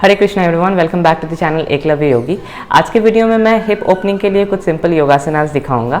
Hare Krishna everyone, welcome back to the channel Eklavya Yogi. आज के video में मैं हिप ओपनिंग के लिए कुछ सिंपल योगासनास दिखाऊंगा।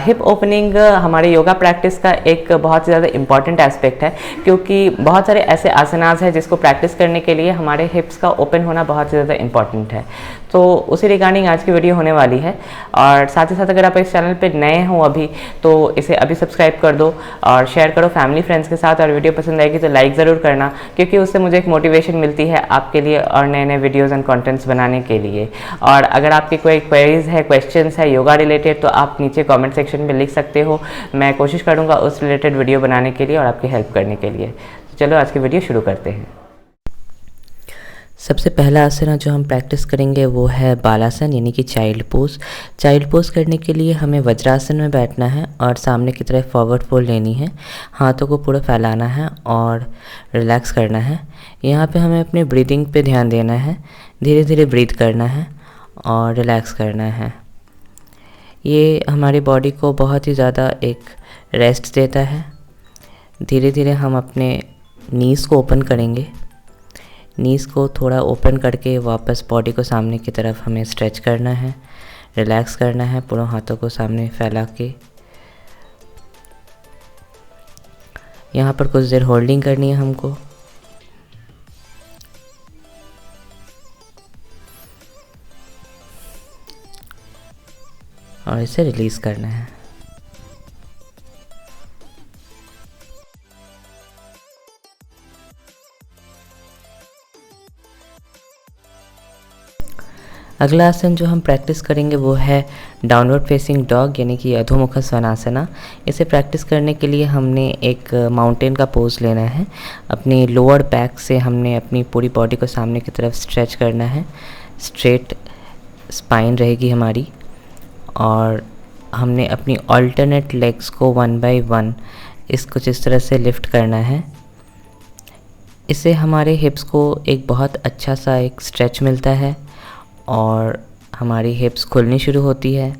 हिप ओपनिंग हमारे योगा प्रैक्टिस का एक बहुत ही ज़्यादा इंपॉर्टेंट एस्पेक्ट है, क्योंकि बहुत सारे ऐसे आसनास हैं जिसको प्रैक्टिस करने के लिए हमारे हिप्स का ओपन होना बहुत ही ज़्यादा इंपॉर्टेंट है। तो उसी रिगार्डिंग आज की वीडियो होने वाली है। और साथ ही साथ अगर आप इस चैनल पर नए हो अभी, तो इसे अभी सब्सक्राइब कर दो और शेयर करो फैमिली फ्रेंड्स के साथ। और वीडियो पसंद आएगी तो लाइक ज़रूर करना, क्योंकि उससे मुझे एक मोटिवेशन मिलती है आपके लिए और नए नए वीडियोज़ एंड कंटेंट्स बनाने के लिए। और अगर आपकी कोई क्वेरीज है, क्वेश्चंस है योगा रिलेटेड, तो आप नीचे कमेंट सेक्शन में लिख सकते हो। मैं कोशिश करूँगा उस रिलेटेड वीडियो बनाने के लिए और आपकी हेल्प करने के लिए। तो चलो आज की वीडियो शुरू करते हैं। सबसे पहला आसन जो हम प्रैक्टिस करेंगे वो है बालासन, यानी कि चाइल्ड पोज। चाइल्ड पोज करने के लिए हमें वज्रासन में बैठना है और सामने की तरफ फॉरवर्ड फोल्ड लेनी है, हाथों को पूरा फैलाना है और रिलैक्स करना है। यहाँ पे हमें अपनी ब्रीदिंग पे ध्यान देना है, धीरे धीरे ब्रीथ करना है और रिलैक्स करना है। ये हमारी बॉडी को बहुत ही ज़्यादा एक रेस्ट देता है। धीरे धीरे हम अपने नीज़ को ओपन करेंगे। नीज़ को थोड़ा ओपन करके वापस बॉडी को सामने की तरफ हमें स्ट्रेच करना है, रिलैक्स करना है, पूरे हाथों को सामने फैला के। यहाँ पर कुछ देर होल्डिंग करनी है हमको। और इसे रिलीज़ करना है। अगला आसन जो हम प्रैक्टिस करेंगे वो है डाउनवर्ड फेसिंग डॉग, यानी कि अधोमुख स्वनासना। इसे प्रैक्टिस करने के लिए हमने एक माउंटेन का पोज लेना है। अपनी लोअर बैक से हमने अपनी पूरी बॉडी को सामने की तरफ स्ट्रेच करना है। स्ट्रेट स्पाइन रहेगी हमारी और हमने अपनी अल्टरनेट लेग्स को 1 बाय 1 कुछ इस तरह से लिफ्ट करना है। इससे हमारे हिप्स को एक बहुत अच्छा सा एक स्ट्रेच मिलता है और हमारी हिप्स खुलनी शुरू होती है।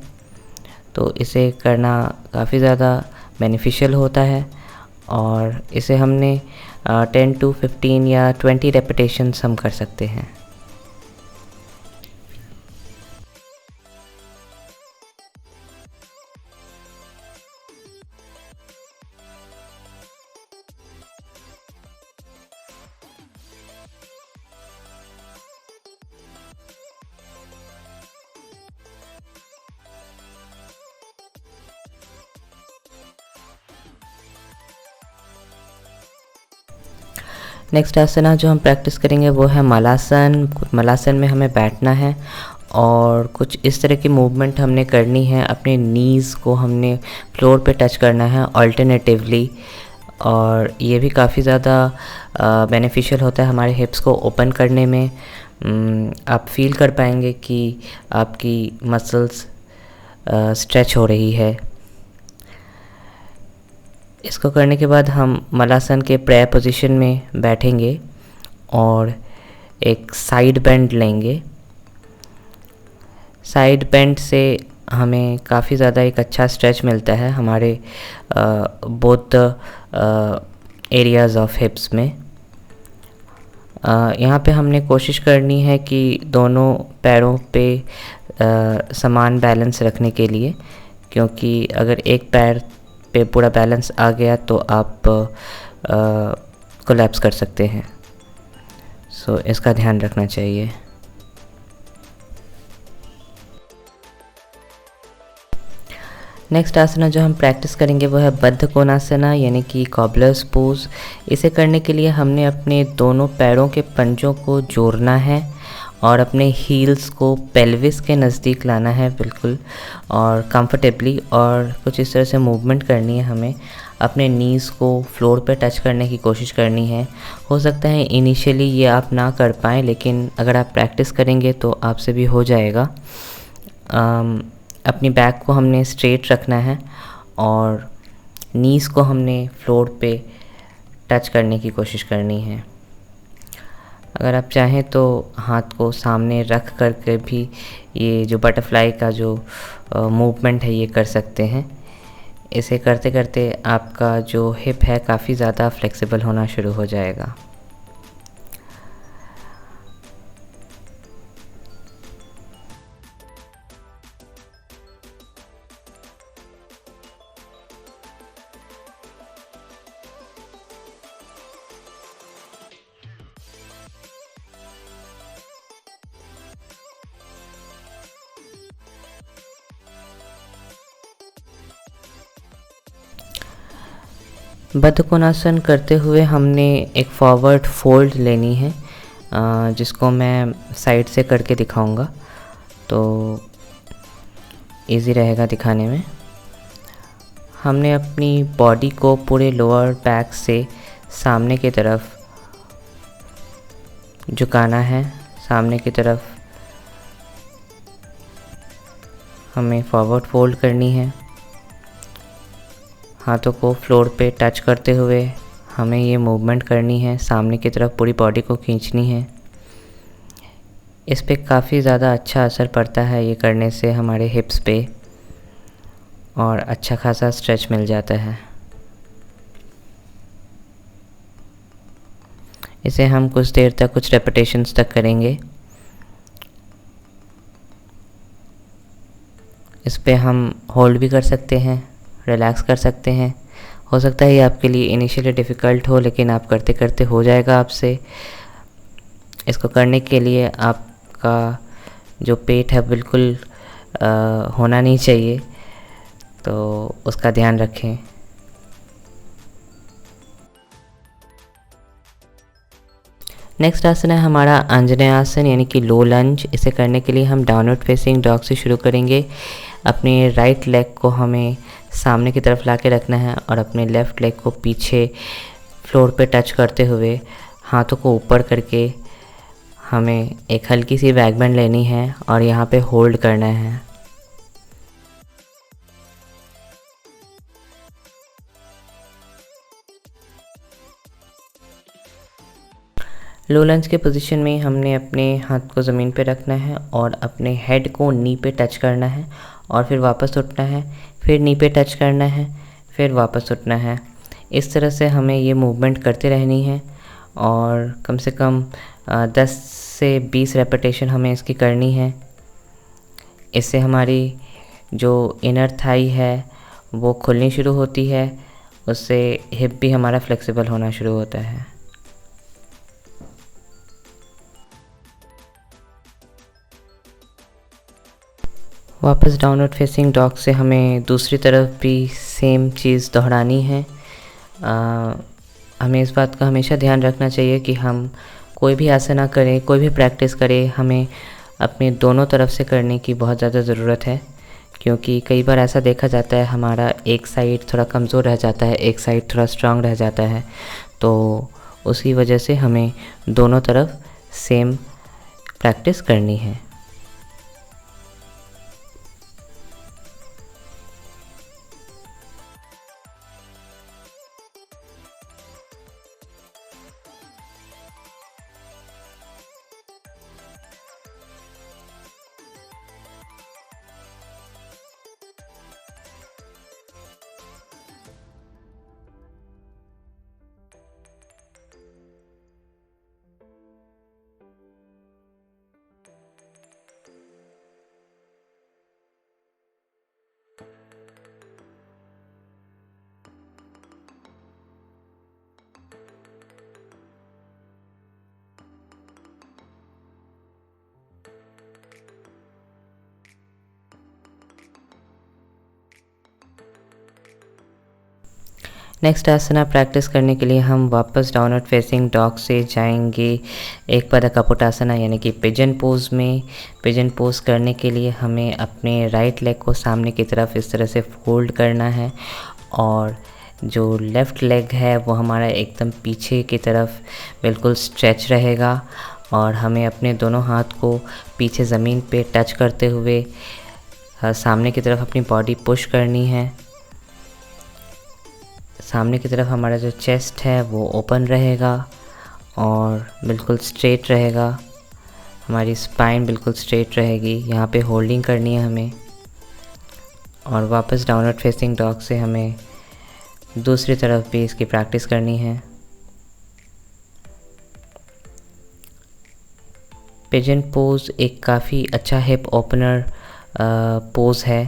तो इसे करना काफ़ी ज़्यादा बेनिफिशियल होता है और इसे हमने 10 to 15 या 20 रेपिटेशंस हम कर सकते हैं। नेक्स्ट आसना जो हम प्रैक्टिस करेंगे वो है मलासन। मलासन में हमें बैठना है और कुछ इस तरह की मूवमेंट हमने करनी है। अपने नीज़ को हमने फ्लोर पे टच करना है अल्टरनेटिवली, और ये भी काफ़ी ज़्यादा बेनिफिशियल होता है हमारे हिप्स को ओपन करने में। आप फील कर पाएंगे कि आपकी मसल्स स्ट्रेच हो रही है। इसको करने के बाद हम मलासन के प्रेयर पोजीशन में बैठेंगे और एक साइड बेंड लेंगे। साइड बेंड से हमें काफ़ी ज़्यादा एक अच्छा स्ट्रेच मिलता है हमारे बोथ एरियाज़ ऑफ हिप्स में। यहाँ पे हमने कोशिश करनी है कि दोनों पैरों पे समान बैलेंस रखने के लिए, क्योंकि अगर एक पैर पे पूरा बैलेंस आ गया तो आप कोलैप्स कर सकते हैं। सो इसका ध्यान रखना चाहिए। नेक्स्ट आसना जो हम प्रैक्टिस करेंगे वो है बद्ध कोणासना, यानी कि कॉबलर्स पोज। इसे करने के लिए हमने अपने दोनों पैरों के पंजों को जोड़ना है और अपने हील्स को पेल्विस के नज़दीक लाना है बिल्कुल और कंफर्टेबली, और कुछ इस तरह से मूवमेंट करनी है हमें। अपने नीज़ को फ्लोर पे टच करने की कोशिश करनी है। हो सकता है इनिशियली ये आप ना कर पाएँ, लेकिन अगर आप प्रैक्टिस करेंगे तो आपसे भी हो जाएगा। अपनी बैक को हमने स्ट्रेट रखना है और नीज़ को हमने फ्लोर पे टच करने की कोशिश करनी है। अगर आप चाहें तो हाथ को सामने रख कर के भी ये जो बटरफ्लाई का जो मूवमेंट है ये कर सकते हैं। इसे करते करते आपका जो हिप है काफ़ी ज़्यादा फ्लेक्सिबल होना शुरू हो जाएगा। बद्ध कोणासन करते हुए हमने एक फॉरवर्ड फोल्ड लेनी है, जिसको मैं साइड से करके दिखाऊंगा तो इजी रहेगा दिखाने में। हमने अपनी बॉडी को पूरे लोअर बैक से सामने की तरफ झुकाना है। सामने की तरफ हमें फॉरवर्ड फोल्ड करनी है। हाथों को फ्लोर पे टच करते हुए हमें ये मूवमेंट करनी है, सामने की तरफ पूरी बॉडी को खींचनी है। इस पे काफ़ी ज़्यादा अच्छा असर पड़ता है ये करने से हमारे हिप्स पे, और अच्छा खासा स्ट्रेच मिल जाता है। इसे हम कुछ देर तक, कुछ रेपिटेशंस तक करेंगे। इस पे हम होल्ड भी कर सकते हैं, रिलैक्स कर सकते हैं। हो सकता है ये आपके लिए इनिशियली डिफ़िकल्ट हो, लेकिन आप करते करते हो जाएगा आपसे। इसको करने के लिए आपका जो पेट है बिल्कुल होना नहीं चाहिए, तो उसका ध्यान रखें। नेक्स्ट आसन है हमारा अंजनेय आसन यानी कि लो लंज। इसे करने के लिए हम डाउनवर्ड फेसिंग डॉग से शुरू करेंगे। अपने राइट लेग को हमें सामने की तरफ ला के रखना है और अपने लेफ़्ट लेग को पीछे फ्लोर पे टच करते हुए हाथों को ऊपर करके हमें एक हल्की सी बैक बेंड लेनी है और यहाँ पे होल्ड करना है। लो लंज के पोजीशन में हमने अपने हाथ को ज़मीन पे रखना है और अपने हेड को नी पे टच करना है और फिर वापस उठना है, फिर नी पे टच करना है, फिर वापस उठना है। इस तरह से हमें ये मूवमेंट करते रहनी है और कम से कम 10 से 20 रेपिटेशन हमें इसकी करनी है। इससे हमारी जो इनर थाई है वो खुलनी शुरू होती है, उससे हिप भी हमारा फ्लेक्सिबल होना शुरू होता है। वापस डाउनवर्ड फेसिंग डॉग से हमें दूसरी तरफ भी सेम चीज़ दोहरानी है। हमें इस बात का हमेशा ध्यान रखना चाहिए कि हम कोई भी आसना करें, कोई भी प्रैक्टिस करें, हमें अपने दोनों तरफ से करने की बहुत ज़्यादा ज़रूरत है, क्योंकि कई बार ऐसा देखा जाता है हमारा एक साइड थोड़ा कमज़ोर रह जाता है, एक साइड थोड़ा स्ट्रांग रह जाता है, तो उसी वजह से हमें दोनों तरफ सेम प्रैक्टिस करनी है। नेक्स्ट आसना प्रैक्टिस करने के लिए हम वापस डाउनवर्ड फेसिंग डॉग से जाएंगे एक पद कपुटासना यानी कि पिजन पोज में। पिजन पोज करने के लिए हमें अपने राइट लेग को सामने की तरफ इस तरह से फोल्ड करना है और जो लेफ़्ट लेग है वो हमारा एकदम पीछे की तरफ बिल्कुल स्ट्रेच रहेगा और हमें अपने दोनों हाथ को पीछे ज़मीन पे टच करते हुए सामने की तरफ अपनी बॉडी पुश करनी है। सामने की तरफ हमारा जो चेस्ट है वो ओपन रहेगा और बिल्कुल स्ट्रेट रहेगा, हमारी स्पाइन बिल्कुल स्ट्रेट रहेगी। यहाँ पे होल्डिंग करनी है हमें और वापस डाउनवर्ड फेसिंग डॉग से हमें दूसरी तरफ भी इसकी प्रैक्टिस करनी है। पिजन पोज एक काफ़ी अच्छा हिप ओपनर पोज है।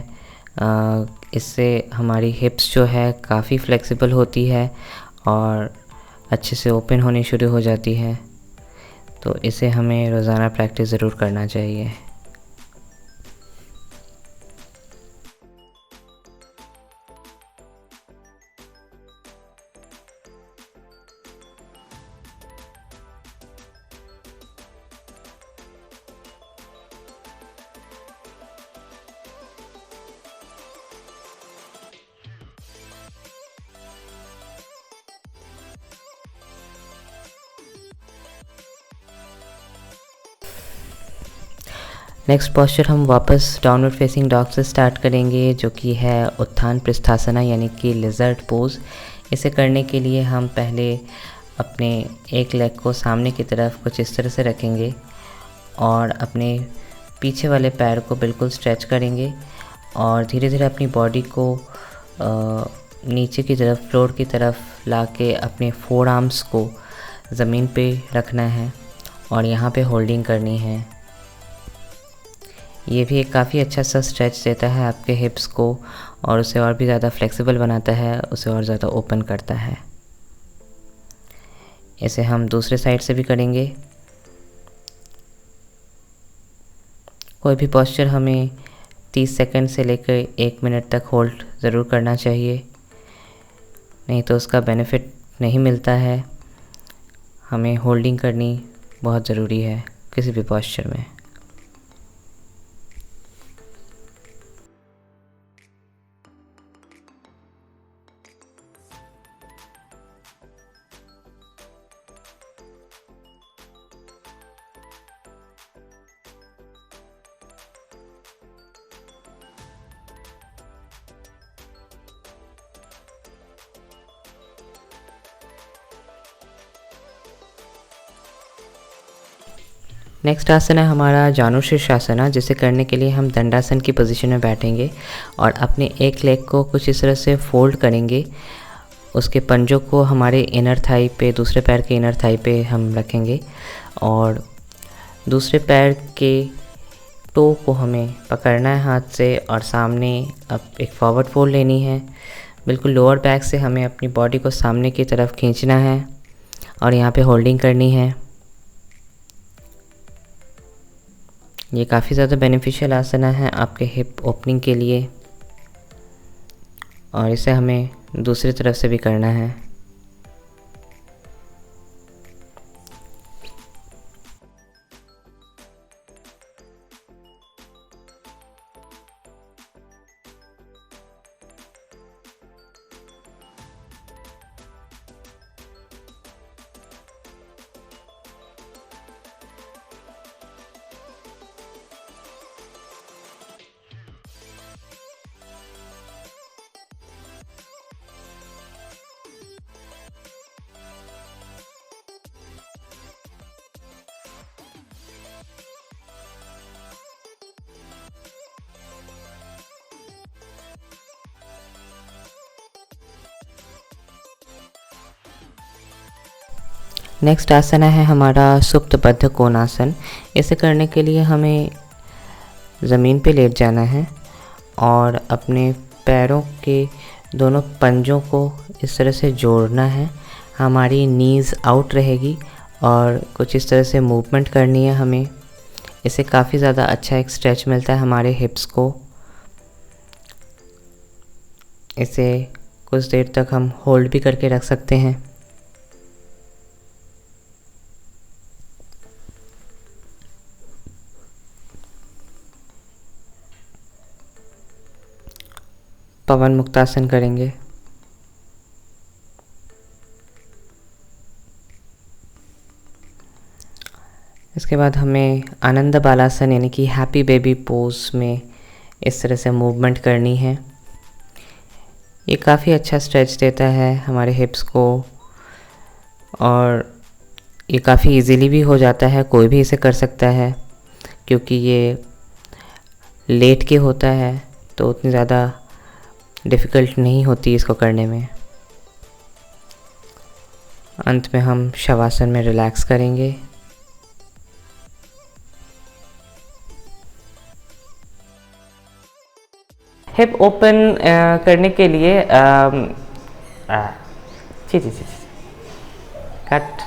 इससे हमारी हिप्स जो है काफ़ी फ्लेक्सिबल होती है और अच्छे से ओपन होनी शुरू हो जाती है, तो इसे हमें रोज़ाना प्रैक्टिस ज़रूर करना चाहिए। नेक्स्ट पोस्चर हम वापस डाउनवर्ड फेसिंग डॉग से स्टार्ट करेंगे, जो कि है उत्थान प्रस्थासना यानी कि लिजर्ड पोज। इसे करने के लिए हम पहले अपने एक लेग को सामने की तरफ कुछ इस तरह से रखेंगे और अपने पीछे वाले पैर को बिल्कुल स्ट्रेच करेंगे और धीरे धीरे अपनी बॉडी को नीचे की तरफ, फ्लोर की तरफ लाके अपने फोर आर्म्स को ज़मीन पे रखना है और यहाँ पे होल्डिंग करनी है। ये भी एक काफ़ी अच्छा सा स्ट्रेच देता है आपके हिप्स को और उसे और भी ज़्यादा फ्लेक्सिबल बनाता है, उसे और ज़्यादा ओपन करता है। इसे हम दूसरे साइड से भी करेंगे। कोई भी पोस्चर हमें 30 सेकंड से लेकर 1 मिनट तक होल्ड ज़रूर करना चाहिए, नहीं तो उसका बेनिफिट नहीं मिलता है। हमें होल्डिंग करनी बहुत ज़रूरी है किसी भी पोस्चर में। नेक्स्ट आसन है हमारा जानुशीर्षासना, जिसे करने के लिए हम दंडासन की पोजीशन में बैठेंगे और अपने एक लेग को कुछ इस तरह से फोल्ड करेंगे। उसके पंजों को हमारे इनर थाई पे, दूसरे पैर के इनर थाई पे हम रखेंगे और दूसरे पैर के टो को हमें पकड़ना है हाथ से और सामने अब एक फॉरवर्ड फोल्ड लेनी है। बिल्कुल लोअर बैक से हमें अपनी बॉडी को सामने की तरफ खींचना है और यहाँ पे होल्डिंग करनी है। ये काफ़ी ज़्यादा बेनिफिशियल आसन है आपके हिप ओपनिंग के लिए और इसे हमें दूसरी तरफ से भी करना है। नेक्स्ट आसन है हमारा सुप्तबद्ध कोणासन। इसे करने के लिए हमें ज़मीन पे लेट जाना है और अपने पैरों के दोनों पंजों को इस तरह से जोड़ना है। हमारी नीज़ आउट रहेगी और कुछ इस तरह से मूवमेंट करनी है हमें। इससे काफ़ी ज़्यादा अच्छा एक स्ट्रेच मिलता है हमारे हिप्स को। इसे कुछ देर तक हम होल्ड भी करके रख सकते हैं। पवन मुक्तासन करेंगे। इसके बाद हमें आनंद बालासन यानी कि हैप्पी बेबी पोज में इस तरह से मूवमेंट करनी है। ये काफ़ी अच्छा स्ट्रेच देता है हमारे हिप्स को और ये काफ़ी इजीली भी हो जाता है, कोई भी इसे कर सकता है क्योंकि ये लेट के होता है तो उतनी ज़्यादा डिफ़िकल्ट नहीं होती इसको करने में। अंत में हम शवासन में रिलैक्स करेंगे। हिप ओपन करने के लिए जी कट